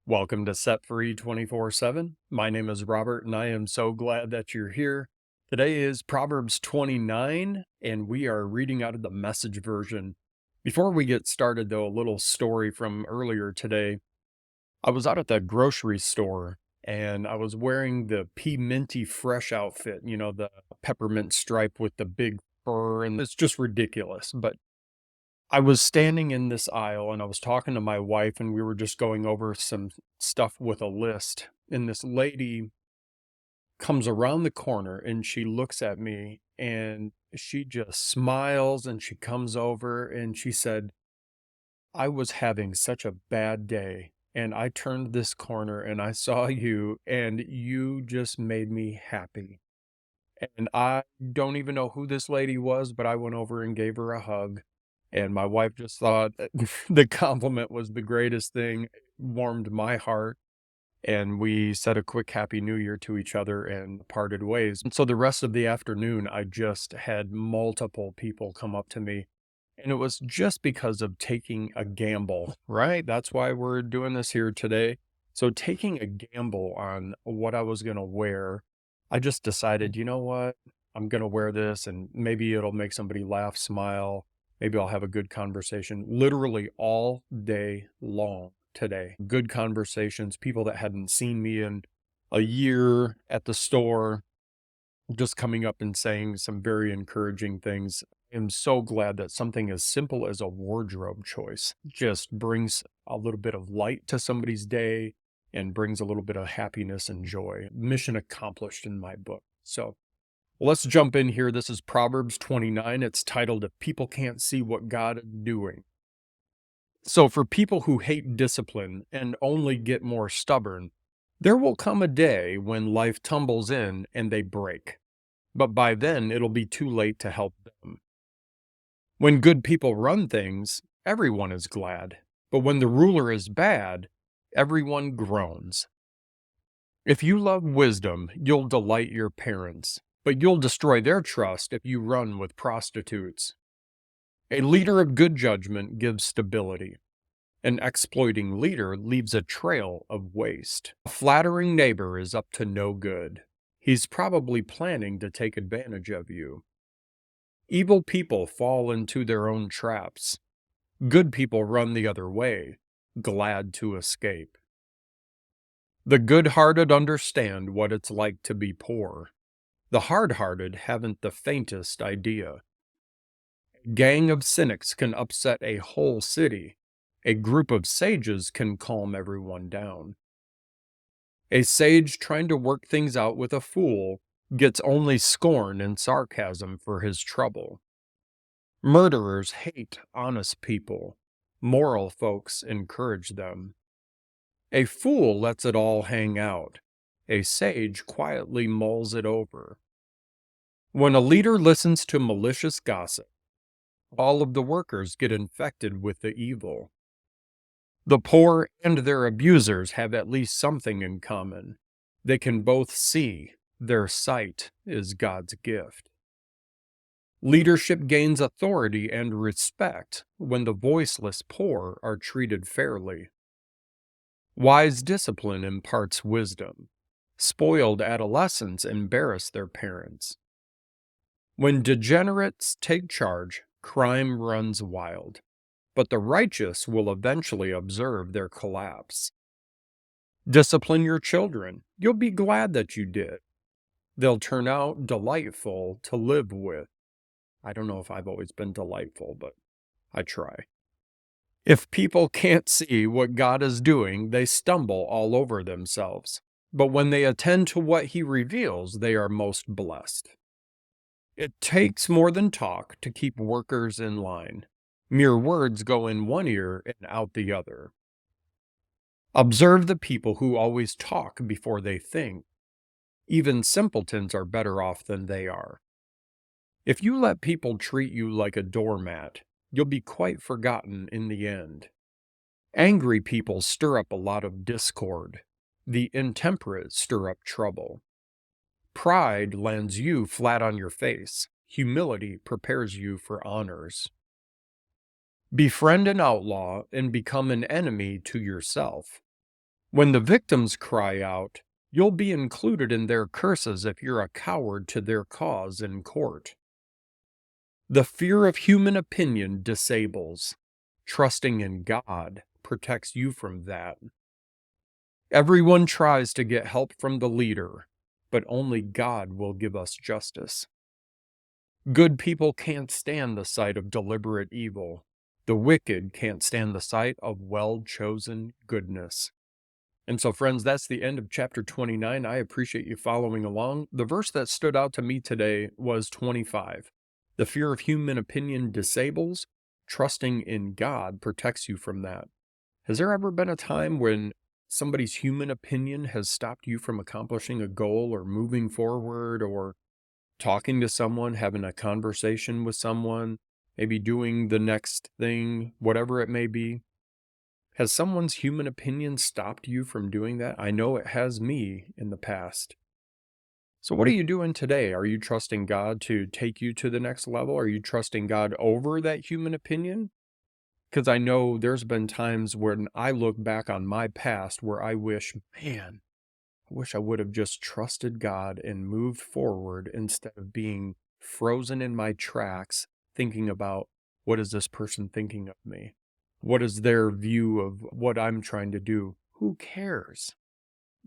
Welcome to Set Free 24/7. My name is Robert, and I am so glad that you're here. Today is Proverbs 29, and we are reading out of the Message version. Before we get started, though, a little story from earlier today. I was out at the grocery store, and I was wearing the Pea Minty Fresh outfit, the peppermint stripe with the big fur, and it's just ridiculous. But I was standing in this aisle and I was talking to my wife, and we were just going over some stuff with a list. And this lady comes around the corner and she looks at me and she just smiles and she comes over and she said, I was having such a bad day. And I turned this corner and I saw you, and you just made me happy. And I don't even know who this lady was, but I went over and gave her a hug. And my wife just thought the compliment was the greatest thing, warmed my heart. And we said a quick Happy New Year to each other and parted ways. And so the rest of the afternoon, I just had multiple people come up to me. And it was just because of taking a gamble, right? That's why we're doing this here today. So taking a gamble on what I was going to wear, I just decided, you know what? I'm going to wear this and maybe it'll make somebody laugh, smile. Maybe I'll have a good conversation literally all day long today. Good conversations, people that hadn't seen me in a year at the store, just coming up and saying some very encouraging things. I'm so glad that something as simple as a wardrobe choice just brings a little bit of light to somebody's day and brings a little bit of happiness and joy. Mission accomplished in my book. So let's jump in here. This is Proverbs 29. It's titled, If People Can't See What God is Doing. So for people who hate discipline and only get more stubborn, there will come a day when life tumbles in and they break. But by then, it'll be too late to help them. When good people run things, everyone is glad. But when the ruler is bad, everyone groans. If you love wisdom, you'll delight your parents, but you'll destroy their trust if you run with prostitutes. A leader of good judgment gives stability. An exploiting leader leaves a trail of waste. A flattering neighbor is up to no good. He's probably planning to take advantage of you. Evil people fall into their own traps. Good people run the other way, glad to escape. The good-hearted understand what it's like to be poor. The hard-hearted haven't the faintest idea. A gang of cynics can upset a whole city. A group of sages can calm everyone down. A sage trying to work things out with a fool gets only scorn and sarcasm for his trouble. Murderers hate honest people. Moral folks encourage them. A fool lets it all hang out. A sage quietly mulls it over. When a leader listens to malicious gossip, all of the workers get infected with the evil. The poor and their abusers have at least something in common. They can both see. Their sight is God's gift. Leadership gains authority and respect when the voiceless poor are treated fairly. Wise discipline imparts wisdom. Spoiled adolescents embarrass their parents. When degenerates take charge, crime runs wild, but the righteous will eventually observe their collapse. Discipline your children. You'll be glad that you did. They'll turn out delightful to live with. I don't know if I've always been delightful, but I try. If people can't see what God is doing, they stumble all over themselves. But when they attend to what He reveals, they are most blessed. It takes more than talk to keep workers in line. Mere words go in one ear and out the other. Observe the people who always talk before they think. Even simpletons are better off than they are. If you let people treat you like a doormat, you'll be quite forgotten in the end. Angry people stir up a lot of discord. The intemperate stir up trouble. Pride lands you flat on your face. Humility prepares you for honors. Befriend an outlaw and become an enemy to yourself. When the victims cry out, you'll be included in their curses if you're a coward to their cause in court. The fear of human opinion disables. Trusting in God protects you from that. Everyone tries to get help from the leader, but only God will give us justice. Good people can't stand the sight of deliberate evil. The wicked can't stand the sight of well-chosen goodness. And so, friends, that's the end of chapter 29. I appreciate you following along. The verse that stood out to me today was 25. The fear of human opinion disables. Trusting in God protects you from that. Has there ever been a time when somebody's human opinion has stopped you from accomplishing a goal or moving forward or talking to someone, having a conversation with someone, maybe doing the next thing, whatever it may be? Has someone's human opinion stopped you from doing that? I know it has me in the past. So what are you doing today? Are you trusting God to take you to the next level? Are you trusting God over that human opinion? Because I know there's been times when I look back on my past where I wish, man, I wish I would have just trusted God and moved forward instead of being frozen in my tracks, thinking about what is this person thinking of me? What is their view of what I'm trying to do? Who cares?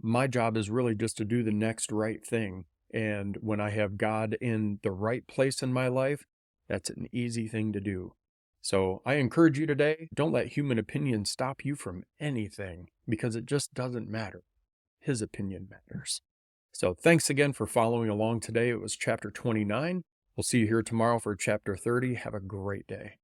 My job is really just to do the next right thing. And when I have God in the right place in my life, that's an easy thing to do. So I encourage you today, don't let human opinion stop you from anything because it just doesn't matter. His opinion matters. So thanks again for following along today. It was chapter 29. We'll see you here tomorrow for chapter 30. Have a great day.